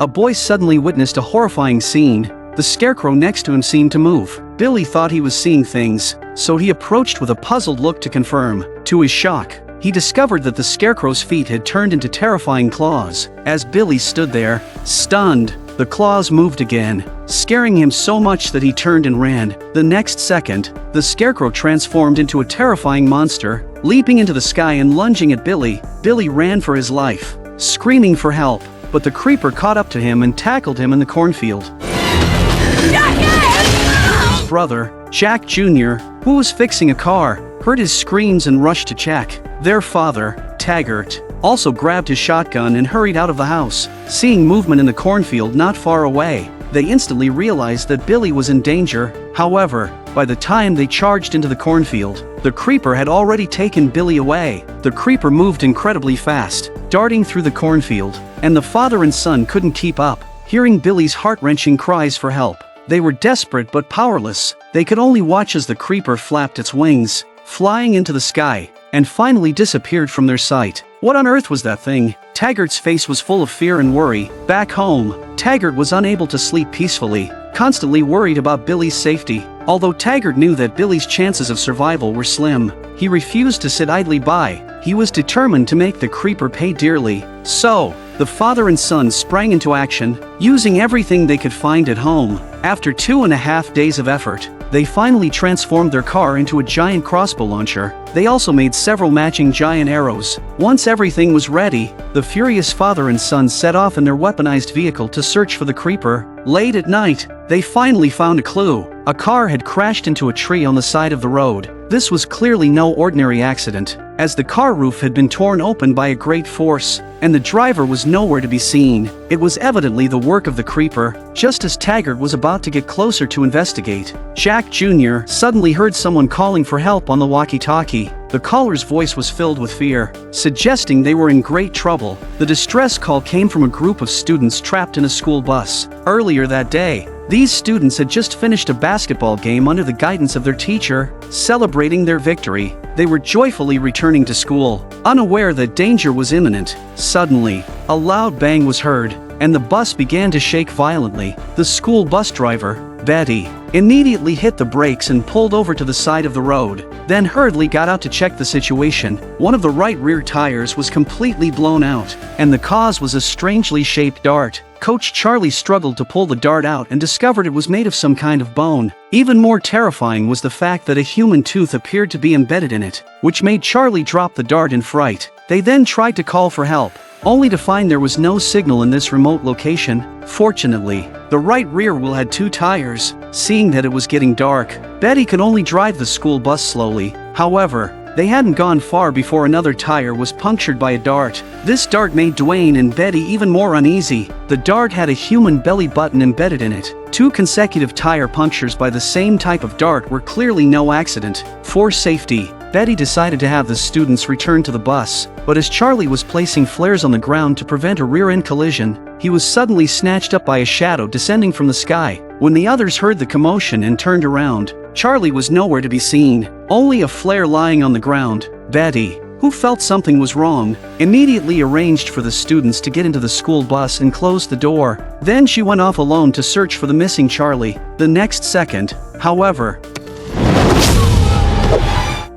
a boy suddenly witnessed a horrifying scene. The scarecrow next to him seemed to move. Billy thought he was seeing things, so he approached with a puzzled look to confirm. To his shock, he discovered that the scarecrow's feet had turned into terrifying claws. As Billy stood there, stunned, the claws moved again, scaring him so much that he turned and ran. The next second, the scarecrow transformed into a terrifying monster, leaping into the sky and lunging at Billy. Billy ran for his life, screaming for help, but the creeper caught up to him and tackled him in the cornfield. His brother, Jack Jr., who was fixing a car, heard his screams and rushed to check. Their father, Taggart, also grabbed his shotgun and hurried out of the house. Seeing movement in the cornfield not far away, they instantly realized that Billy was in danger. However, by the time they charged into the cornfield, the creeper had already taken Billy away. The creeper moved incredibly fast, darting through the cornfield, and the father and son couldn't keep up. Hearing Billy's heart-wrenching cries for help, they were desperate but powerless. They could only watch as the creeper flapped its wings, flying into the sky, and finally disappeared from their sight. What on earth was that thing? Taggart's face was full of fear and worry. Back home, Taggart was unable to sleep peacefully, constantly worried about Billy's safety. Although Taggart knew that Billy's chances of survival were slim, he refused to sit idly by. He was determined to make the creeper pay dearly. So, the father and son sprang into action, using everything they could find at home. After 2.5 days of effort, they finally transformed their car into a giant crossbow launcher. They also made several matching giant arrows. Once everything was ready, the furious father and son set off in their weaponized vehicle to search for the creeper. Late at night, they finally found a clue. A car had crashed into a tree on the side of the road. This was clearly no ordinary accident, as the car roof had been torn open by a great force, and the driver was nowhere to be seen. It was evidently the work of the creeper. Just as Taggart was about to get closer to investigate, Jack Jr. suddenly heard someone calling for help on the walkie-talkie. The caller's voice was filled with fear, suggesting they were in great trouble. The distress call came from a group of students trapped in a school bus. Earlier that day, these students had just finished a basketball game under the guidance of their teacher. Celebrating their victory, they were joyfully returning to school, unaware that danger was imminent. Suddenly, a loud bang was heard, and the bus began to shake violently. The school bus driver, Betty, immediately hit the brakes and pulled over to the side of the road, then hurriedly got out to check the situation. One of the right rear tires was completely blown out, and the cause was a strangely shaped dart. Coach Charlie struggled to pull the dart out and discovered it was made of some kind of bone. Even more terrifying was the fact that a human tooth appeared to be embedded in it, which made Charlie drop the dart in fright. They then tried to call for help, only to find there was no signal in this remote location. Fortunately, the right rear wheel had 2 tires. Seeing that it was getting dark, Betty could only drive the school bus slowly. However, they hadn't gone far before another tire was punctured by a dart. This dart made Dwayne and Betty even more uneasy. The dart had a human belly button embedded in it. 2 consecutive tire punctures by the same type of dart were clearly no accident. For safety, Betty decided to have the students return to the bus, but as Charlie was placing flares on the ground to prevent a rear-end collision, he was suddenly snatched up by a shadow descending from the sky. When the others heard the commotion and turned around, Charlie was nowhere to be seen, only a flare lying on the ground. Betty, who felt something was wrong, immediately arranged for the students to get into the school bus and close the door. Then she went off alone to search for the missing Charlie. The next second, however,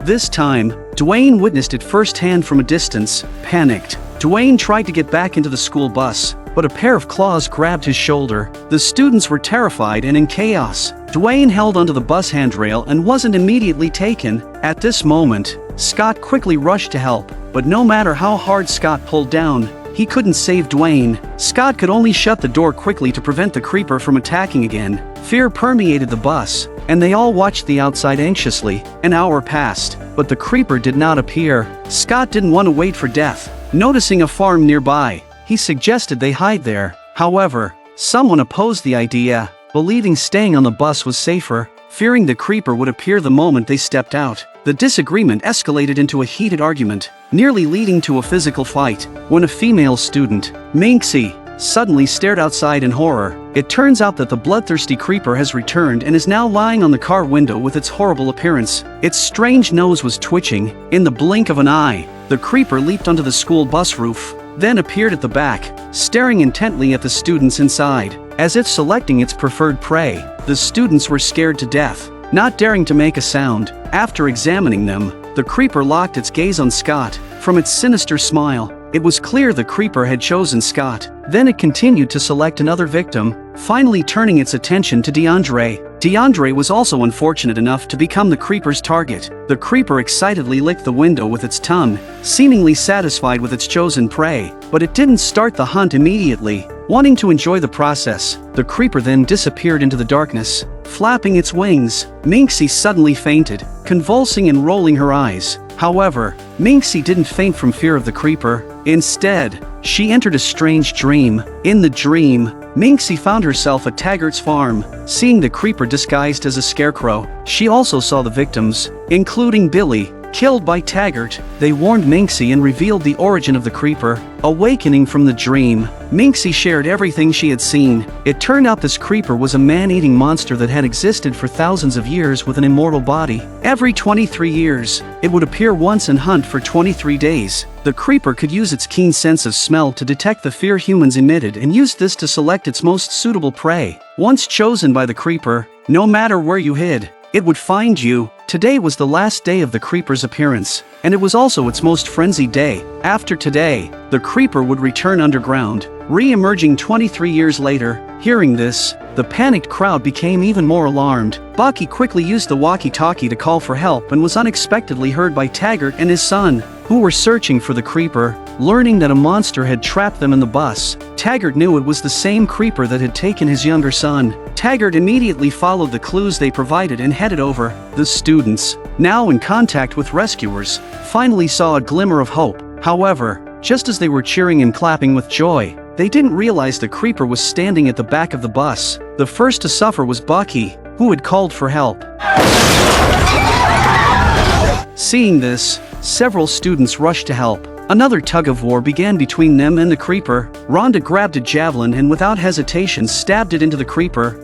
this time, Dwayne witnessed it firsthand from a distance. Panicked, Dwayne tried to get back into the school bus, but a pair of claws grabbed his shoulder. The students were terrified and in chaos. Dwayne held onto the bus handrail and wasn't immediately taken. At this moment, Scott quickly rushed to help, but no matter how hard Scott pulled down, he couldn't save Dwayne. Scott could only shut the door quickly to prevent the creeper from attacking again. Fear permeated the bus, and they all watched the outside anxiously. An hour passed, but the creeper did not appear. Scott didn't want to wait for death. Noticing a farm nearby, he suggested they hide there. However, someone opposed the idea, believing staying on the bus was safer, fearing the creeper would appear the moment they stepped out. The disagreement escalated into a heated argument, nearly leading to a physical fight, when a female student, Minxie, suddenly stared outside in horror. It turns out that the bloodthirsty creeper has returned and is now lying on the car window with its horrible appearance. Its strange nose was twitching. In the blink of an eye, the creeper leaped onto the school bus roof, then appeared at the back, staring intently at the students inside, as if selecting its preferred prey. The students were scared to death, not daring to make a sound. After examining them, the creeper locked its gaze on Scott. From its sinister smile, it was clear the creeper had chosen Scott. Then it continued to select another victim, finally turning its attention to DeAndre. DeAndre was also unfortunate enough to become the creeper's target. The creeper excitedly licked the window with its tongue, seemingly satisfied with its chosen prey, but it didn't start the hunt immediately. Wanting to enjoy the process, the creeper then disappeared into the darkness, flapping its wings. Minxie suddenly fainted, convulsing and rolling her eyes. However, Minxie didn't faint from fear of the creeper. Instead, she entered a strange dream. In the dream, Minxie found herself at Taggart's farm. Seeing the creeper disguised as a scarecrow, she also saw the victims, including Billy, killed by Taggart. They warned Minxie and revealed the origin of the creeper. Awakening from the dream, Minxie shared everything she had seen. It turned out this creeper was a man-eating monster that had existed for thousands of years with an immortal body. Every 23 years, it would appear once and hunt for 23 days. The creeper could use its keen sense of smell to detect the fear humans emitted and used this to select its most suitable prey. Once chosen by the creeper, no matter where you hid, it would find you. Today was the last day of the creeper's appearance, and it was also its most frenzied day. After today, the creeper would return underground, re-emerging 23 years later. Hearing this, the panicked crowd became even more alarmed. Bucky quickly used the walkie-talkie to call for help and was unexpectedly heard by Taggart and his son, who were searching for the creeper. Learning that a monster had trapped them in the bus, Taggart knew it was the same creeper that had taken his younger son. Taggart immediately followed the clues they provided and headed over. The students, now in contact with rescuers, finally saw a glimmer of hope. However, just as they were cheering and clapping with joy, they didn't realize the creeper was standing at the back of the bus. The first to suffer was Bucky, who had called for help. Seeing this, several students rushed to help. Another tug-of-war began between them and the creeper. Rhonda grabbed a javelin and without hesitation stabbed it into the creeper.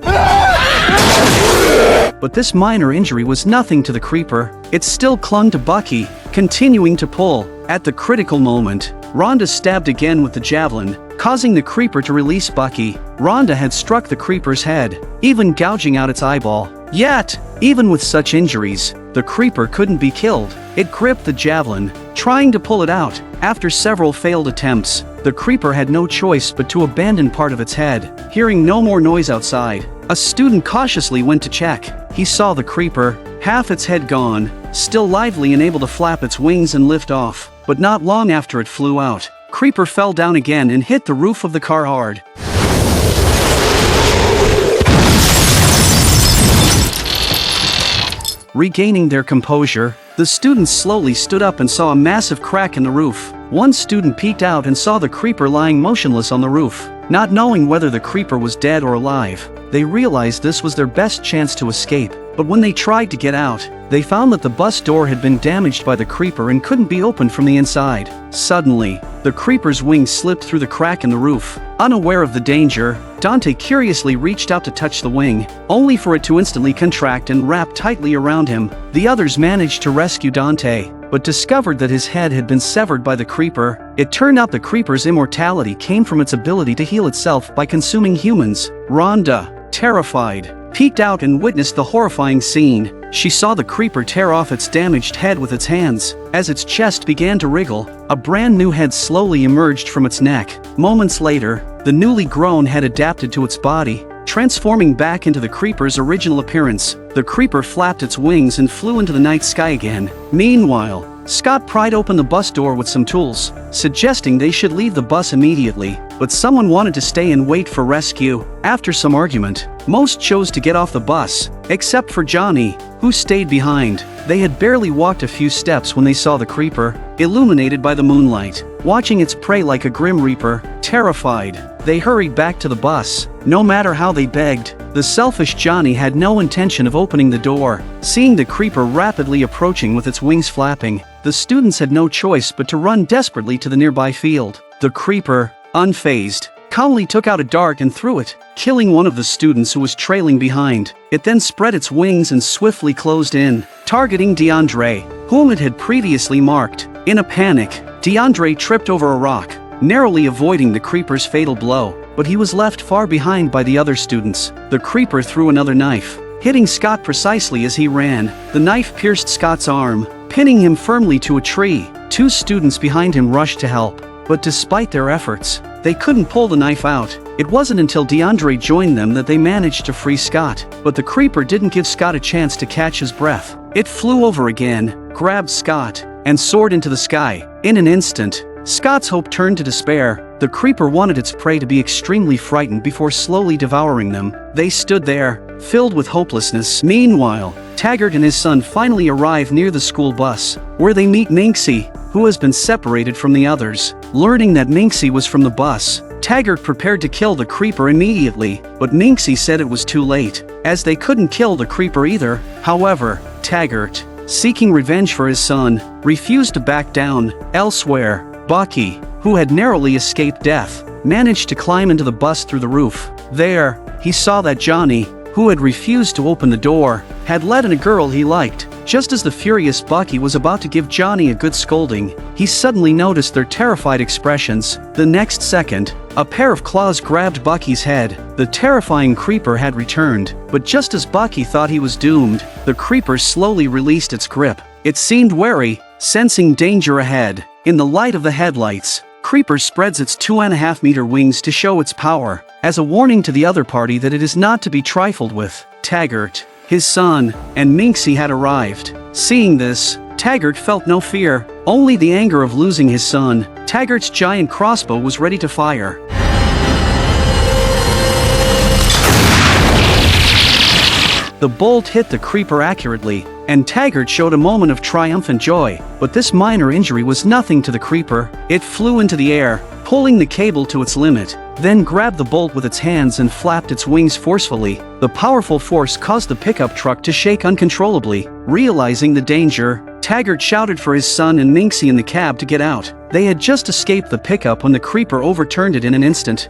But this minor injury was nothing to the creeper. It still clung to Bucky, continuing to pull. At the critical moment, Rhonda stabbed again with the javelin, causing the creeper to release Bucky. Rhonda had struck the creeper's head, even gouging out its eyeball. Yet, even with such injuries, the creeper couldn't be killed. It gripped the javelin, trying to pull it out. After several failed attempts, the creeper had no choice but to abandon part of its head. Hearing no more noise outside, a student cautiously went to check. He saw the creeper, half its head gone, still lively and able to flap its wings and lift off. But not long after it flew out, creeper fell down again and hit the roof of the car hard. Regaining their composure, the students slowly stood up and saw a massive crack in the roof. One student peeked out and saw the creeper lying motionless on the roof. Not knowing whether the creeper was dead or alive, they realized this was their best chance to escape. But when they tried to get out, they found that the bus door had been damaged by the creeper and couldn't be opened from the inside. Suddenly, the creeper's wings slipped through the crack in the roof. Unaware of the danger, Dante curiously reached out to touch the wing, only for it to instantly contract and wrap tightly around him. The others managed to rescue Dante, but discovered that his head had been severed by the creeper. It turned out the creeper's immortality came from its ability to heal itself by consuming humans. Rhonda, terrified, peeked out and witnessed the horrifying scene. She saw the creeper tear off its damaged head with its hands. As its chest began to wriggle, a brand new head slowly emerged from its neck. Moments later, the newly grown head adapted to its body, transforming back into the creeper's original appearance. The creeper flapped its wings and flew into the night sky again. Meanwhile, Scott pried open the bus door with some tools, suggesting they should leave the bus immediately, but someone wanted to stay and wait for rescue. After some argument, most chose to get off the bus, except for Johnny, who stayed behind. They had barely walked a few steps when they saw the creeper, illuminated by the moonlight, watching its prey like a grim reaper. Terrified, they hurried back to the bus. No matter how they begged, the selfish Johnny had no intention of opening the door. Seeing the creeper rapidly approaching with its wings flapping, the students had no choice but to run desperately to the nearby field. The creeper, unfazed, calmly took out a dart and threw it, killing one of the students who was trailing behind. It then spread its wings and swiftly closed in, targeting DeAndre, whom it had previously marked. In a panic, DeAndre tripped over a rock, narrowly avoiding the creeper's fatal blow, but he was left far behind by the other students. The creeper threw another knife, hitting Scott precisely as he ran. The knife pierced Scott's arm, pinning him firmly to a tree. Two students behind him rushed to help, but despite their efforts, they couldn't pull the knife out. It wasn't until DeAndre joined them that they managed to free Scott, but the creeper didn't give Scott a chance to catch his breath. It flew over again, grabbed Scott, and soared into the sky. In an instant, Scott's hope turned to despair. The creeper wanted its prey to be extremely frightened before slowly devouring them. They stood there, filled with hopelessness. Meanwhile, Taggart and his son finally arrive near the school bus, where they meet Minxie, who has been separated from the others. Learning that Minxie was from the bus, Taggart prepared to kill the creeper immediately, but Minxie said it was too late, as they couldn't kill the creeper either. However, Taggart, seeking revenge for his son, refused to back down. Elsewhere, Bucky, who had narrowly escaped death, managed to climb into the bus through the roof. There, he saw that Johnny, who had refused to open the door, had let in a girl he liked. Just as the furious Bucky was about to give Johnny a good scolding, he suddenly noticed their terrified expressions. The next second, a pair of claws grabbed Bucky's head. The terrifying creeper had returned, but just as Bucky thought he was doomed, the creeper slowly released its grip. It seemed wary, sensing danger ahead. In the light of the headlights, Creeper spreads its 2.5-meter wings to show its power, as a warning to the other party that it is not to be trifled with. Taggart, his son, and Minxie had arrived. Seeing this, Taggart felt no fear, only the anger of losing his son. Taggart's giant crossbow was ready to fire. The bolt hit the creeper accurately, and Taggart showed a moment of triumphant joy. But this minor injury was nothing to the creeper. It flew into the air, pulling the cable to its limit, then grabbed the bolt with its hands and flapped its wings forcefully. The powerful force caused the pickup truck to shake uncontrollably. Realizing the danger, Taggart shouted for his son and Minxie in the cab to get out. They had just escaped the pickup when the creeper overturned it in an instant.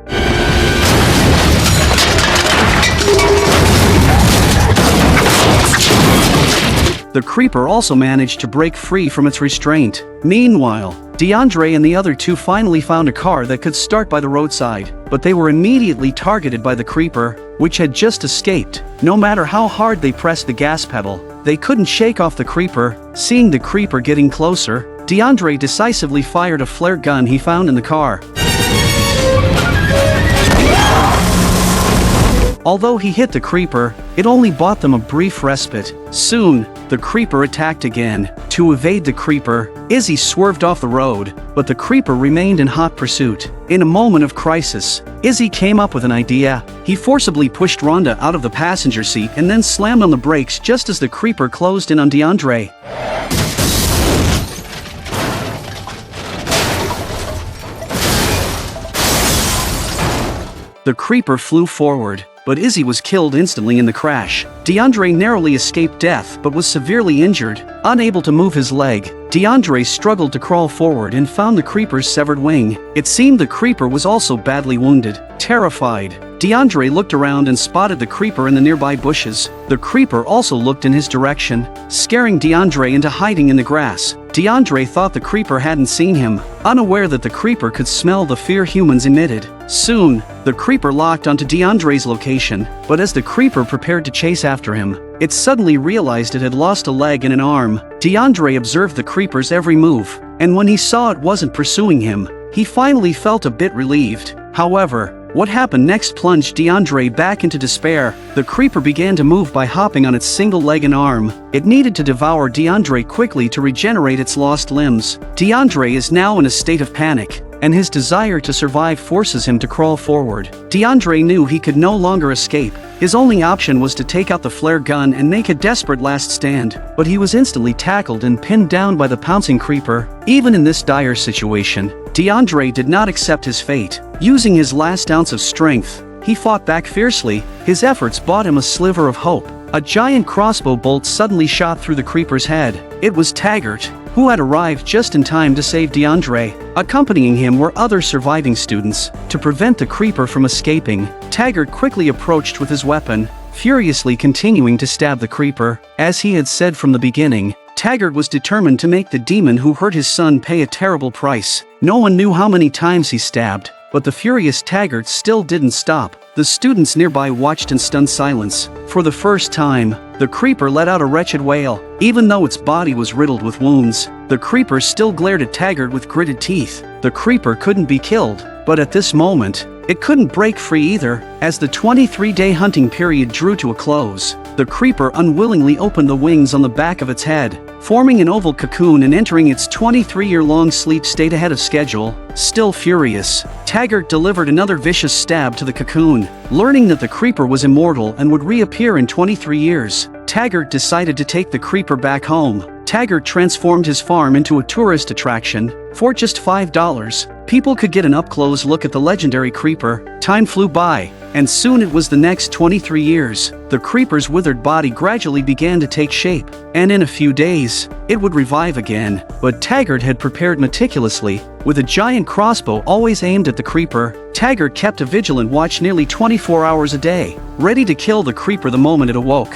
The creeper also managed to break free from its restraint. Meanwhile, DeAndre and the other two finally found a car that could start by the roadside, but they were immediately targeted by the creeper, which had just escaped. No matter how hard they pressed the gas pedal, they couldn't shake off the creeper. Seeing the creeper getting closer, DeAndre decisively fired a flare gun he found in the car. Although he hit the creeper, it only bought them a brief respite. Soon, the creeper attacked again. To evade the creeper, Izzy swerved off the road, but the creeper remained in hot pursuit. In a moment of crisis, Izzy came up with an idea. He forcibly pushed Rhonda out of the passenger seat and then slammed on the brakes just as the creeper closed in on DeAndre. The creeper flew forward, but Izzy was killed instantly in the crash. DeAndre narrowly escaped death but was severely injured. Unable to move his leg, DeAndre struggled to crawl forward and found the creeper's severed wing. It seemed the creeper was also badly wounded. Terrified, DeAndre looked around and spotted the creeper in the nearby bushes. The creeper also looked in his direction, scaring DeAndre into hiding in the grass. DeAndre thought the creeper hadn't seen him, unaware that the creeper could smell the fear humans emitted. Soon, the creeper locked onto DeAndre's location, but as the creeper prepared to chase after him, it suddenly realized it had lost a leg and an arm. DeAndre observed the creeper's every move, and when he saw it wasn't pursuing him, he finally felt a bit relieved. However, what happened next plunged DeAndre back into despair. The creeper began to move by hopping on its single leg and arm. It needed to devour DeAndre quickly to regenerate its lost limbs. DeAndre is now in a state of panic, and his desire to survive forces him to crawl forward. DeAndre knew he could no longer escape. His only option was to take out the flare gun and make a desperate last stand, but he was instantly tackled and pinned down by the pouncing creeper. Even in this dire situation, DeAndre did not accept his fate. Using his last ounce of strength, he fought back fiercely. His efforts bought him a sliver of hope. A giant crossbow bolt suddenly shot through the creeper's head. It was Taggart, who had arrived just in time to save DeAndre. Accompanying him were other surviving students. To prevent the creeper from escaping, Taggart quickly approached with his weapon, furiously continuing to stab the creeper. As he had said from the beginning, Taggart was determined to make the demon who hurt his son pay a terrible price. No one knew how many times he stabbed, but the furious Taggart still didn't stop. The students nearby watched in stunned silence. For the first time, the creeper let out a wretched wail. Even though its body was riddled with wounds, the creeper still glared at Taggart with gritted teeth. The creeper couldn't be killed, but at this moment, it couldn't break free either. As the 23-day hunting period drew to a close, the creeper unwillingly opened the wings on the back of its head, forming an oval cocoon and entering its 23-year-long sleep state ahead of schedule. Still furious, Taggart delivered another vicious stab to the cocoon. Learning that the creeper was immortal and would reappear in 23 years, Taggart decided to take the creeper back home. Taggart transformed his farm into a tourist attraction. For just $5, people could get an up-close look at the legendary creeper. Time flew by, and soon it was the next 23 years. The creeper's withered body gradually began to take shape, and in a few days, it would revive again. But Taggart had prepared meticulously. With a giant crossbow always aimed at the creeper, Taggart kept a vigilant watch nearly 24 hours a day, ready to kill the creeper the moment it awoke.